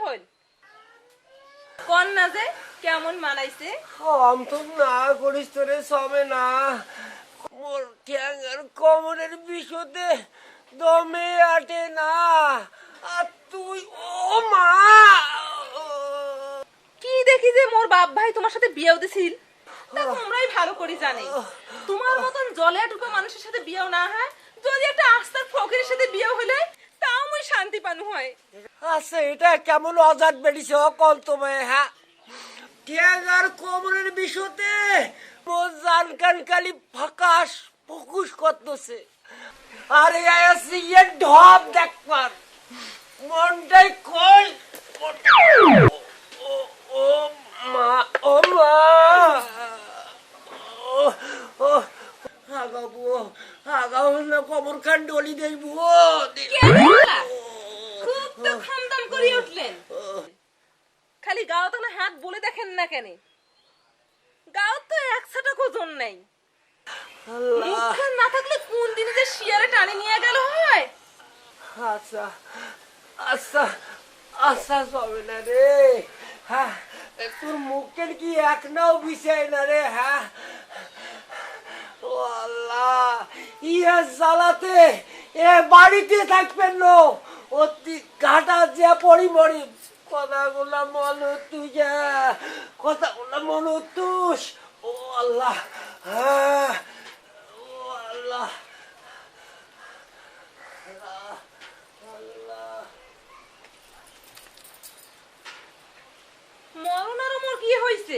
হল কোন না যে কেমন মানাইছে আমি তো না করিস তোরে সবে না মোর ঠ্যাঙ্গার কোমরের বিষতে দমে আটে না আর তুই ও মা কি দেখি যে মোর বাপ ভাই তোমার সাথে বিয়েও দিছিল তা তোমরাই ভালো করে জানে তোমার মতন জলে ঢুকে মানুষের সাথে বিয়েও না হয় যদি একটা আস্তার ফকিরের সাথে বিয়ে হলে তাও মই শান্তি পানু হয় আচ্ছা এটা কেমন অজাত বেরিয়েছে কল তোমায় হ্যাঁ ঠ্যাঙ্গার কোমরের বিষতে মোর জান কান কালি ফাঁকাশ ফকুস করতেছে আরে আসি এ ঢপ দেখবার মনটাই কই ও মা ও মা আগাবো আগাও না কবর খান ডলি দেখবো খুব তো খামদাম করে উঠলেন খালি গাও তো না হাত বলে দেখেন না কেন গাও তো 100 টাকা ওজন নাই মুখখান না থাকলে কোন দিনে যে শিয়ারে টানে নিয়ে গেল হয় আচ্ছা আচ্ছা আচ্ছা সবে না রে হ্যাঁ তোর মুখের কি এক নাও বিষয় না রে হ্যাঁ ও আল্লাহ ইয়া জ্বালাতে এ বাড়িতে থাকবেন নো অতি ঘাটা যে পরিমরি কথাগুলা মনে তুই কথাগুলা মনে তুস ও আল্লাহ হ্যাঁ ও আল্লাহ মরণ আর মোর কি হইছে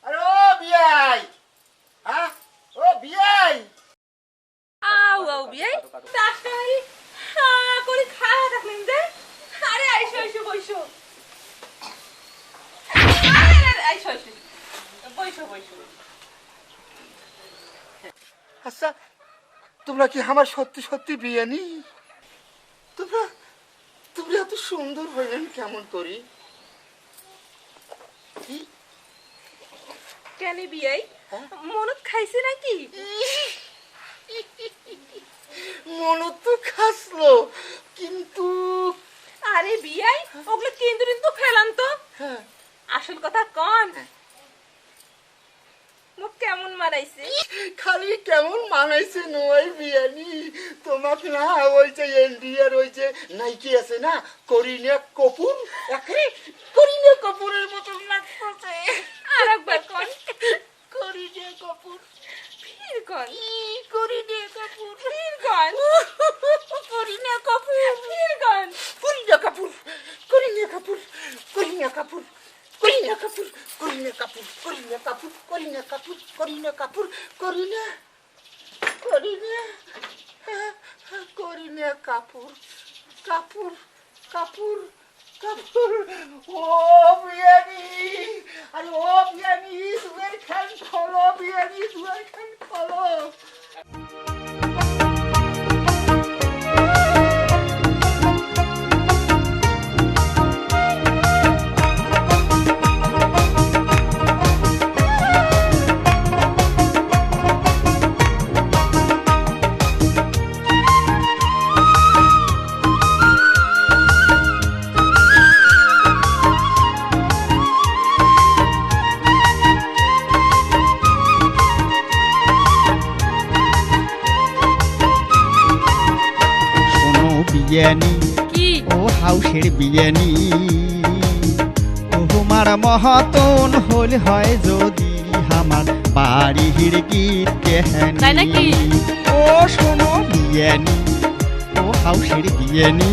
আরে ও বিয়াই হ্যাঁ ও বিয়াই আউ আউ বিয়ে তাড়াতাড়ি হ্যাঁ করে খাওয়া দেখলেন যে আরে আইসো আইসো বইসো আরে আইসো আইসো বইসো বইসো আচ্ছা তোমরা কি আমার সত্যি সত্যি বিয়ে নি তোমরা তোমরা এত সুন্দর হইলেন কেমন করি কেন বিয়ে মনত খাইছে নাকি মন তো খাসলো কিন্তু আরে বিয়ে ওগুলো কিন্তু খেলাম তো হ্যাঁ আসল কথা কন মুখ কেমন মারাইছে খালি কেমন মানাইছে নয় বিয়ানি তোমাকে না ওই যে ইন্ডিয়ার ওই যে নাইকি আছে না করিনা কাপুর একে করিনা কাপুরের মতো লাগছে আরেকবার কন করিনা কাপুর ফির কন করিনা কাপুর ফির কন করিনা কাপুর ফির কন করিনা কাপুর করিনা কাপুর করিনা কাপুর করিনা কাপুর করিনা কাপুর করিনা কাপুর করিনা কাপুর করিনা কাপুর করিনা করিনা করিনা কাপুর কাপুর কাপুর কাপুর ও বিয়ানি আরে ও বিয়ানি দুয়ের খান খোলো বিয়ানি দুয়ের খান খোলো বিয়ানি কি ও হাউসের বিয়ানি ও তোমার মহাতন হল হয় যদি আমার বাড়ির গীত তাই নাকি? ও শোনো বিয়ানি ও হাউসের বিয়ানি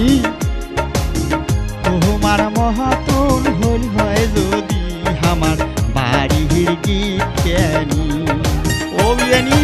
ও তোমার মহাতন হল হয় যদি আমার বাড়ির গীত কেনি ও বিয়ানি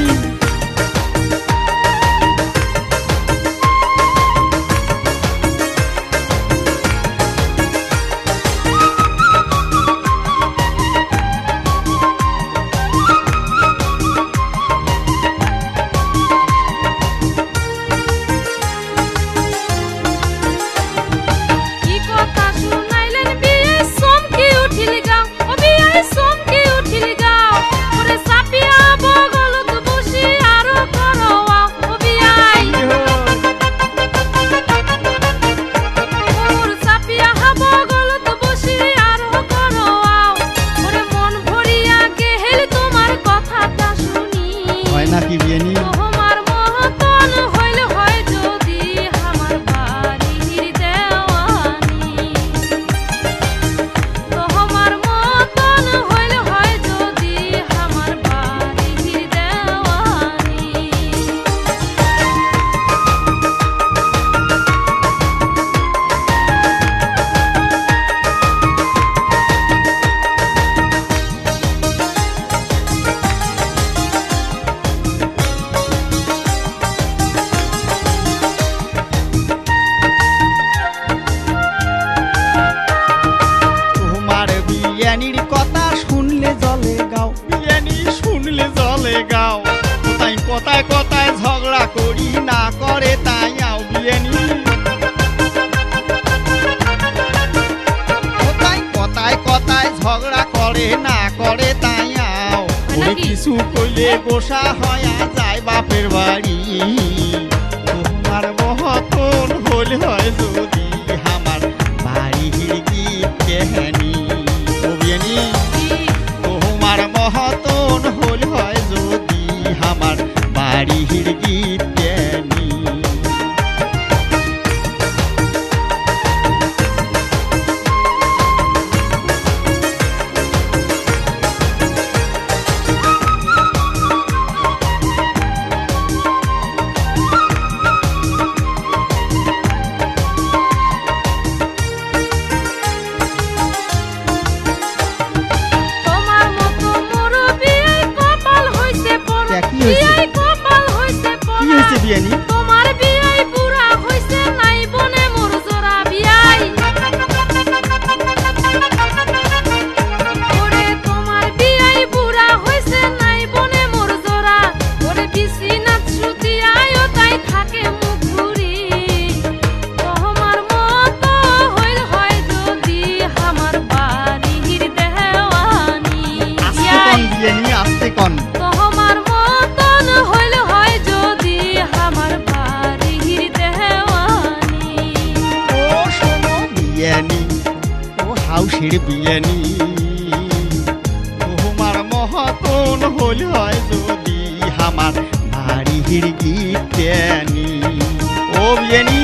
নাকি বিয়ানি তোমার মতন হইল হয় যদি আমার বাড়ির দেওয়ানি তোমার মতন হইল হয় যদি আমার বাড়ির দেওয়ানি তোমার বিয়ানির কথা শুনলে জলে গাও বিয়ানি শুনলে জলে গাও কোথায় কোথায় কোথায় ঝগড়া করি না করে তাই আও বিয়ানি কোথায় কোথায় কোথায় ঝগড়া করে না করে তাই আও ওরে নাকি? কিছু কইলে গোসা হয়া যায় বাপের বাড়ি তোমার মহতন হল হয় যদি আমার বাড়ির গীত কেহানি ও বিয়ানি তোমার মহতন হল হয় যদি আমার বাড়ির গীত কেহানি তোমার মতো মুরব্বি এই কপাল হইছে পড়া তা কি হইছে? এই কপাল হইছে কি পড়া হয়েছে বিয়ানি তোমার বিয়াই পুরা হইছে নাই বনে মোর জোড়া বিয়াই ওরে তোমার বিয়াই পুরা হইছে নাই বনে মোর জোড়া ওরে বিছিনাত শুতি আয়ো তাই থাকে মুখ ঘুরি তোমার মতো হইল হয় যদি আমার বাড়ির দেওয়ানি আস্তে কন বিয়ানি আস্তে কন তোমার মতন হইল হয় যদি আমার বাড়ির দেওয়ানি ও শোনো বিয়ানি ও হাউসের বিয়ানি তোমার মহতন হল হয় যদি আমার বাড়ির গীতানি ও বিয়ানি